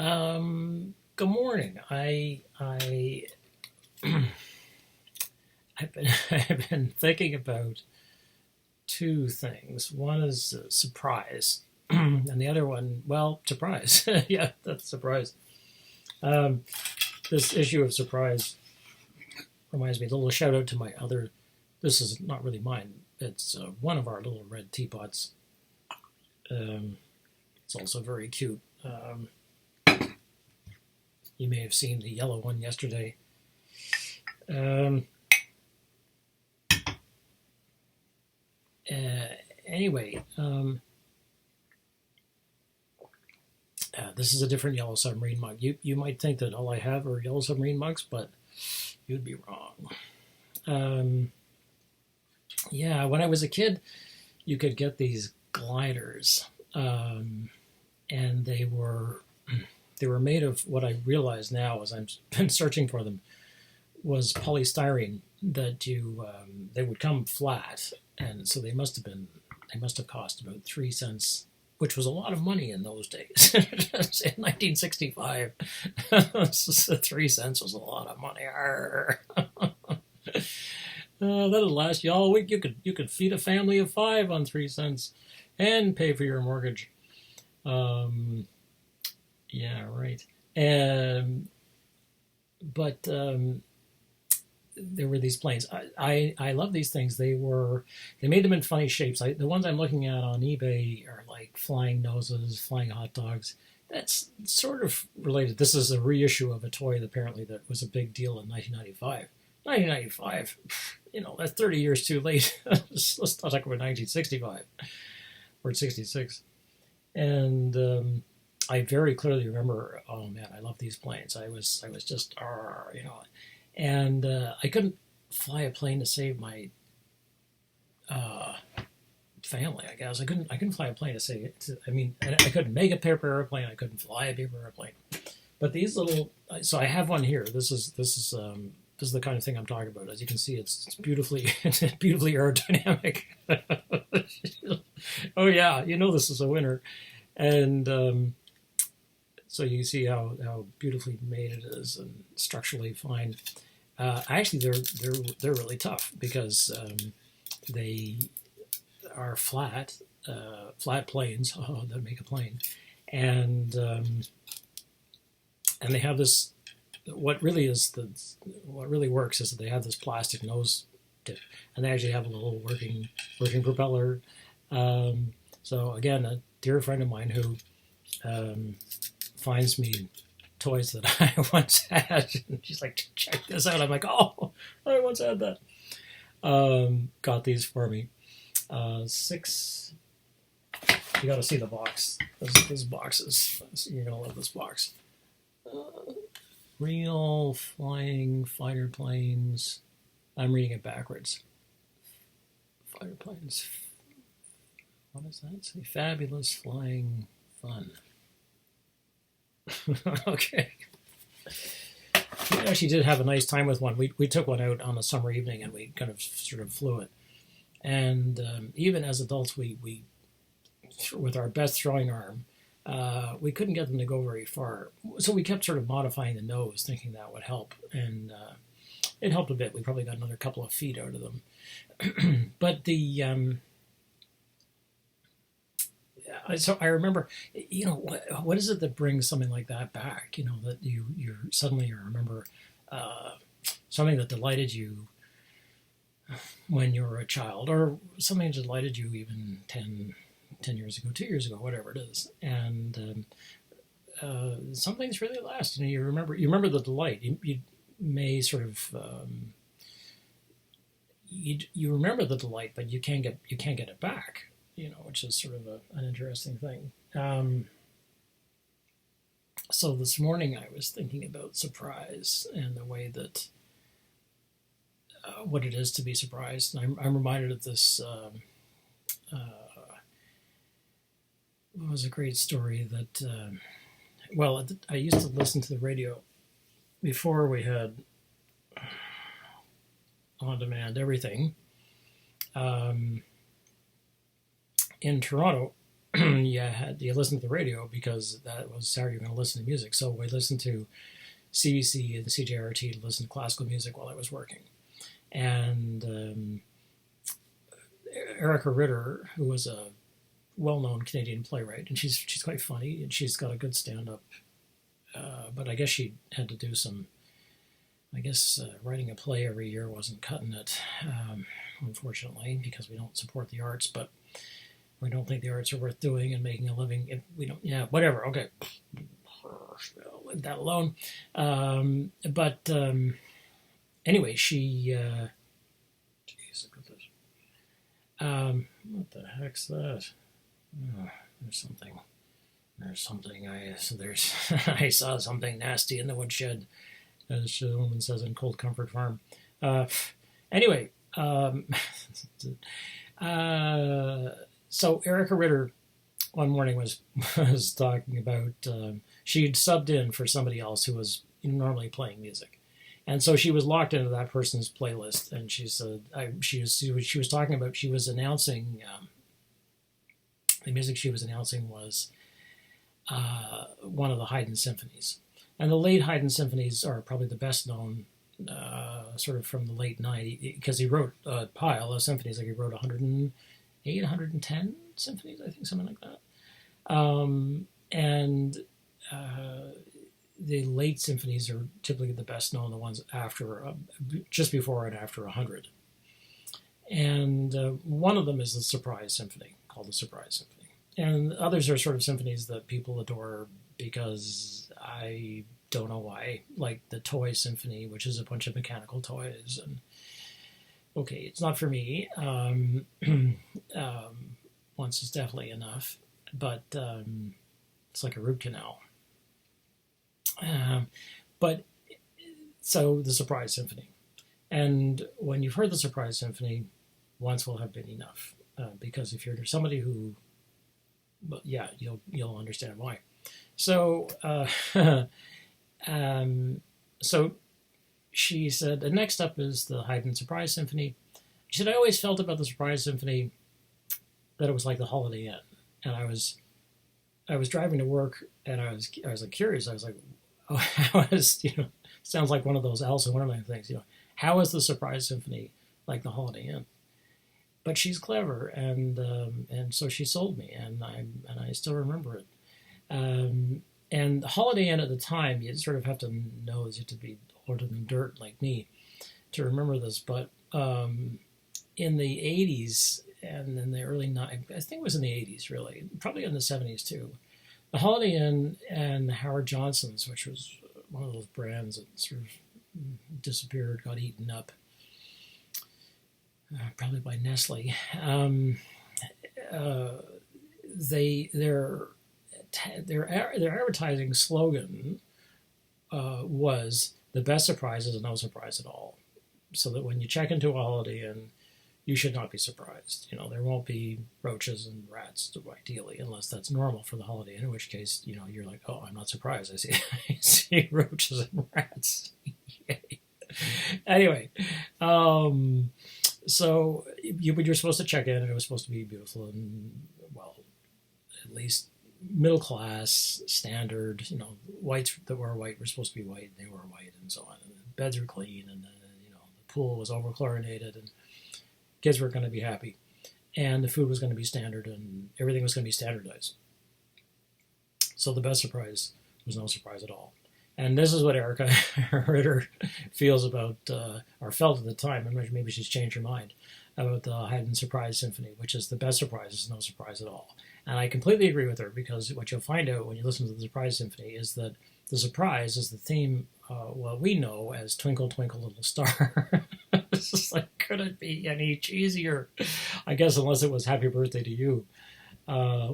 Good morning. I've been I've been thinking about two things. One is surprise, and the other one, well, surprise. Yeah, that's surprise. Um, this issue of surprise reminds me. A little shout out to my other. This is not really mine. It's one of our little red teapots. It's also very cute. You may have seen the yellow one yesterday. Um, anyway, this is a different Yellow Submarine mug. You might think that all I have are Yellow Submarine mugs, but you'd be wrong. Yeah, when I was a kid, you could get these gliders, and they were made of what I realize now as I've been searching for them was polystyrene that they would come flat, and so they must have cost about 3 cents, which was a lot of money in those days. In 1965, 3 cents was a lot of money. That'll last you all week. You could feed a family of five on 3 cents, and pay for your mortgage. Yeah, right. But there were these planes. I love these things. They made them in funny shapes. The ones I'm looking at on eBay are like flying noses, flying hot dogs. That's sort of related. This is a reissue of a toy apparently that was a big deal in 1995. 1995, that's 30 years too late. Let's talk about 1965 or 66. And I very clearly remember, oh man, I love these planes. I was just, and I couldn't fly a plane to save my family. I guess I couldn't fly a plane to save it. I couldn't make a paper airplane. I couldn't fly a paper airplane. But these little, so I have one here. This is the kind of thing I'm talking about. As you can see, it's beautifully aerodynamic. Oh yeah, this is a winner, and so you see how beautifully made it is and structurally fine. Actually, they're really tough because they are flat planes. Oh, that make a plane, and they have this. What really works is that they have this plastic nose tip, and they actually have a little working propeller. So again, a dear friend of mine who finds me toys that I once had, and she's like, "Check this out." I'm like, "Oh, I once had that." Got these for me. 6. You got to see the box. Those boxes. You're gonna love this box. Real flying fighter planes. I'm reading it backwards. Fighter planes. What does that say? Fabulous flying fun. Okay. We actually did have a nice time with one. We took one out on a summer evening and we kind of sort of flew it. And even as adults, we with our best throwing arm, we couldn't get them to go very far. So we kept sort of modifying the nose, thinking that would help. And it helped a bit. We probably got another couple of feet out of them. But so I remember, what is it that brings something like that back? That you suddenly remember something that delighted you when you were a child, or something that delighted you even 10 years ago, 2 years ago, whatever it is. And some things really last. You remember the delight. You may sort of you remember the delight, but you can't get it back. Which is sort of an interesting thing. So this morning I was thinking about surprise and the way that what it is to be surprised. And I'm reminded of this. It was a great story that. I used to listen to the radio before we had on-demand everything. In Toronto, you listened to the radio because that was how you're going to listen to music. So we listened to CBC and CJRT to listen to classical music while I was working. And Erica Ritter, who was a well-known Canadian playwright, and she's quite funny, and she's got a good stand-up. But I guess she had to do some. I guess writing a play every year wasn't cutting it, unfortunately, because we don't support the arts. But we don't think the arts are worth doing and making a living. If we don't, yeah, whatever. Okay, leave that alone. But anyway, she. Jeez, look at this. What the heck's that? Oh, there's something. I saw something nasty in the woodshed, as the woman says in Cold Comfort Farm. Anyway, so Erica Ritter one morning was talking about she'd subbed in for somebody else who was normally playing music, and so she was locked into that person's playlist. And she said she was talking about, she was announcing the music she was announcing was one of the Haydn symphonies. And the late Haydn symphonies are probably the best known, sort of from the late 90s, because he wrote a pile of symphonies. Like he wrote 108, 110 symphonies, I think, something like that. And the late symphonies are typically the best known, the ones after, just before and after 100. And one of them is the Surprise Symphony, called the Surprise Symphony. And others are sort of symphonies that people adore because I don't know why, like the Toy Symphony, which is a bunch of mechanical toys. And okay, it's not for me. Once is definitely enough, but it's like a root canal. But so the Surprise Symphony, and when you've heard the Surprise Symphony, once will have been enough, because if you're somebody who, but yeah, you'll understand why. So, so she said, the next up is the Haydn Surprise Symphony. She said, I always felt about the Surprise Symphony that it was like the Holiday Inn, and I was driving to work, and I was like curious. I was like, oh, how is, sounds like one of those Alice in Wonderland things. How is the Surprise Symphony like the Holiday Inn? But she's clever, and so she sold me, and I still remember it. And Holiday Inn at the time, you sort of have to know, you have to be older than dirt like me to remember this. But in the 80s and in the early 90s, I think it was in the 80s really, probably in the 70s too, the Holiday Inn and Howard Johnson's, which was one of those brands that sort of disappeared, got eaten up. Probably by Nestle. Their advertising slogan was "The best surprise is no surprise at all." So that when you check into a Holiday Inn, you should not be surprised. There won't be roaches and rats, ideally, unless that's normal for the Holiday Inn. In which case, you're like, "Oh, I'm not surprised. I see roaches and rats." Yay. Anyway. So you're supposed to check in, and it was supposed to be beautiful and, well, at least middle class, standard. Whites that were white were supposed to be white, and they were white, and so on. And the beds were clean, and the pool was over chlorinated, and kids were going to be happy, and the food was going to be standard, and everything was going to be standardized. So the best surprise was no surprise at all. And this is what Erica Ritter feels about, or felt at the time, maybe she's changed her mind, about the Haydn Surprise Symphony, which is the best surprise, is no surprise at all. And I completely agree with her, because what you'll find out when you listen to the Surprise Symphony is that the surprise is the theme, what we know as Twinkle, Twinkle, Little Star. It's just like, could it be any cheesier? I guess unless it was Happy Birthday to You,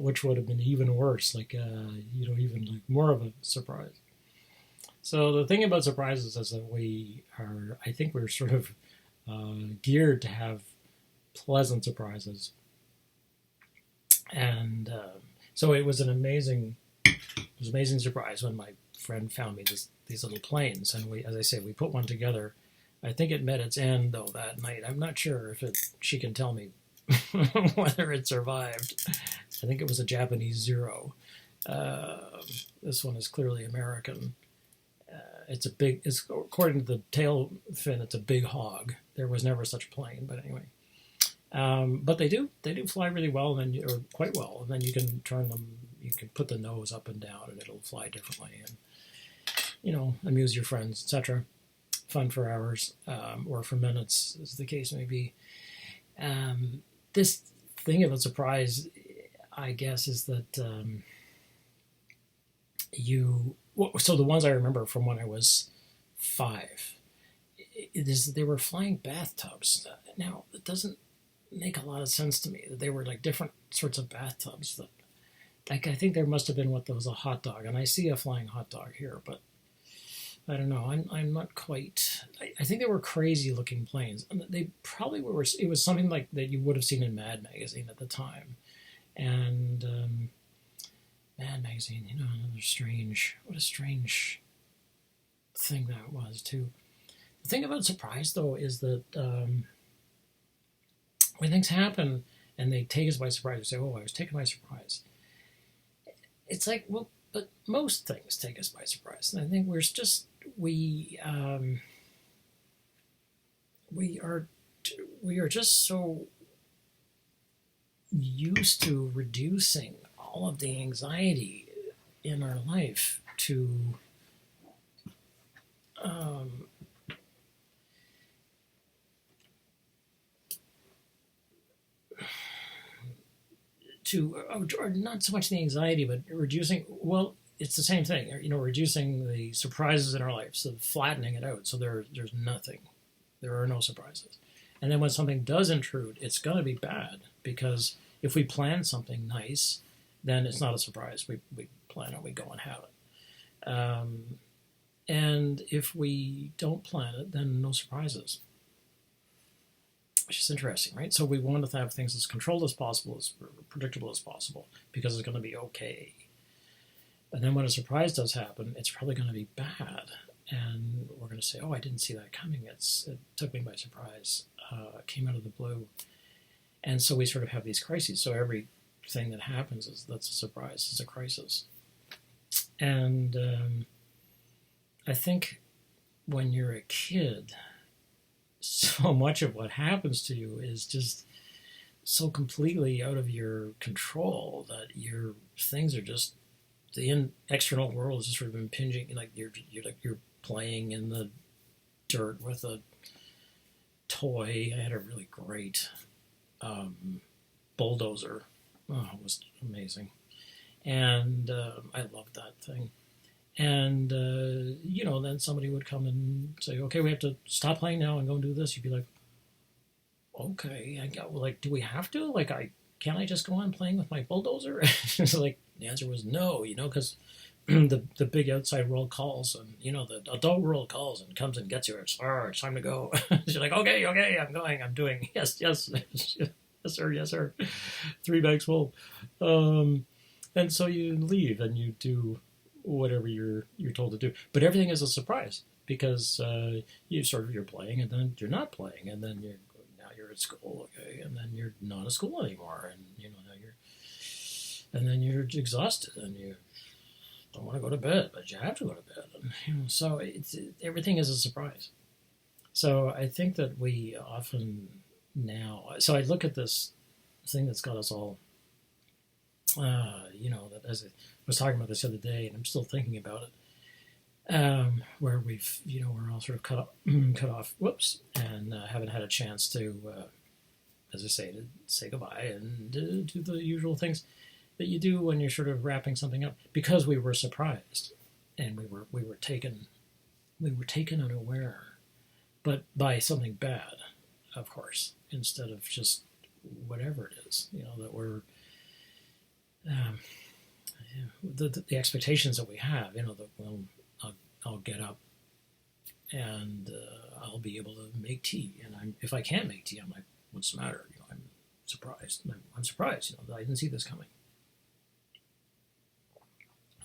which would have been even worse, even like more of a surprise. So the thing about surprises is that I think we're sort of geared to have pleasant surprises. And so it was an amazing surprise when my friend found me these little planes. And we put one together. I think it met its end, though, that night. I'm not sure if she can tell me whether it survived. I think it was a Japanese Zero. Uh, this one is clearly American. It's a big. It's according to the tail fin. It's a big hog. There was never such a plane, but anyway. But they do fly really well, and then or quite well, and then you can turn them. You can put the nose up and down, and it'll fly differently, and amuse your friends, etc. Fun for hours or for minutes, as the case may be. This thing of a surprise, I guess, is that so the ones I remember from when I was 5, they were flying bathtubs. Now, it doesn't make a lot of sense to me that they were like different sorts of bathtubs. That, like, I think there must have been what was a hot dog, and I see a flying hot dog here, but I don't know. I'm not quite. I think they were crazy looking planes. I mean, they probably were. It was something like that you would have seen in Mad Magazine at the time, and Mad Magazine. Another strange. What a strange thing that was too. The thing about surprise though is that when things happen and they take us by surprise, we say, "Oh, I was taken by surprise." It's like, well, but most things take us by surprise, and I think we are just so used to reducing all of the anxiety in our life to or not so much the anxiety, but reducing. Well, it's the same thing. Reducing the surprises in our life, so flattening it out. So there's nothing. There are no surprises. And then when something does intrude, it's going to be bad, because if we plan something nice, then it's not a surprise. We plan it, we go and have it. And if we don't plan it, then no surprises. Which is interesting, right? So we want to have things as controlled as possible, as predictable as possible, because it's going to be okay. And then when a surprise does happen, it's probably going to be bad. And we're going to say, oh, I didn't see that coming. It took me by surprise. It came out of the blue. And so we sort of have these crises. So everything that happens that's a surprise. It's a crisis. And I think when you're a kid, so much of what happens to you is just so completely out of your control that your things are just the external world is just sort of impinging. Like you're playing in the dirt with a toy. I had a really great bulldozer. Oh, it was amazing, and I loved that thing. And then somebody would come and say, "Okay, we have to stop playing now and go and do this." You'd be like, "Okay, do we have to? Can't I just go on playing with my bulldozer?" It's like the answer was no, because the big outside world calls, and the adult world calls and comes and gets you. It's time to go. You're like, okay, I'm going. I'm doing yes, yes, yes, sir. 3 bags full, and so you leave and you do whatever you're told to do. But everything is a surprise, because you're playing and then you're not playing, and then you're at school, okay, and then you're not at school anymore, and then you're exhausted and you don't want to go to bed, but you have to go to bed, and so everything is a surprise. So I think that we often now. So I look at this thing that's got us all. That as I was talking about this the other day, and I'm still thinking about it, where we're all sort of cut off, whoops, and haven't had a chance to, as I say, to say goodbye and do the usual things that you do when you're sort of wrapping something up, because we were surprised and we were taken unaware, but by something bad, of course, instead of just whatever it is, that we're. The expectations that we have, that I'll get up and I'll be able to make tea, and if I can't make tea, I'm like, what's the matter? I'm surprised. I'm surprised. That I didn't see this coming.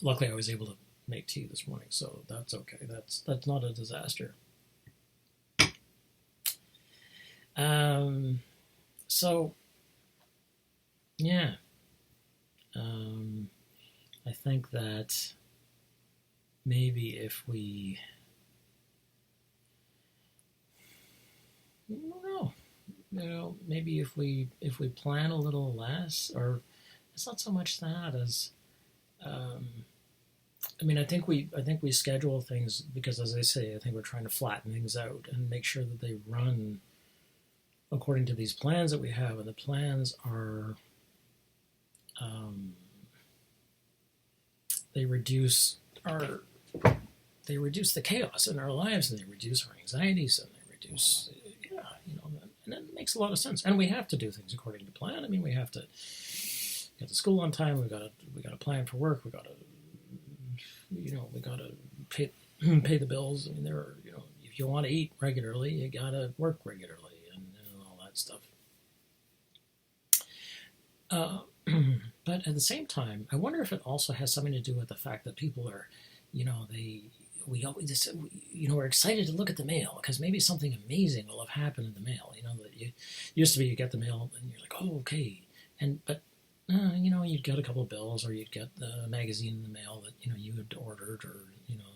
Luckily, I was able to make tea this morning, so that's okay. That's not a disaster. So, yeah. Um, I think that maybe if we, I don't know, maybe if we plan a little less, or it's not so much that as, um, I mean, I think we schedule things because, as I say, I think we're trying to flatten things out and make sure that they run according to these plans that we have, and the plans are, um, they reduce our they reduce the chaos in our lives, and they reduce our anxieties, and they reduce, and it makes a lot of sense. And we have to do things according to plan. I mean, we have to get to school on time. We got to plan for work. We got to pay pay the bills. I mean, if you want to eat regularly, you got to work regularly, and all that stuff. Uh, but at the same time, I wonder if it also has something to do with the fact that people are, they we always just, we're excited to look at the mail because maybe something amazing will have happened in the mail. That you used to be, you get the mail and you're like, oh, okay, but you'd get a couple of bills, or you'd get the magazine in the mail that you had ordered, or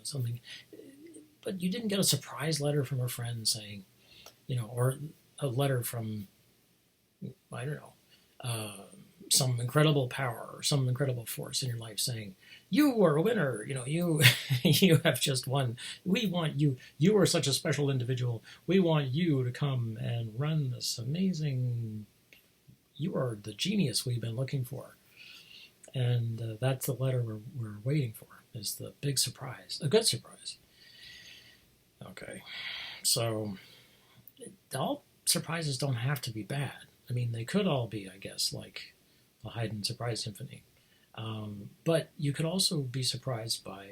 something, but you didn't get a surprise letter from a friend saying, or a letter from, I don't know, some incredible power or some incredible force in your life saying, you are a winner, you you have just won. We want you. You are such a special individual. We want you to come and run this amazing. You are the genius we've been looking for. And that's the letter we're waiting for, is the big surprise, a good surprise. Okay, so all surprises don't have to be bad. I mean, they could all be, I guess, like a Haydn Surprise Symphony. But you could also be surprised by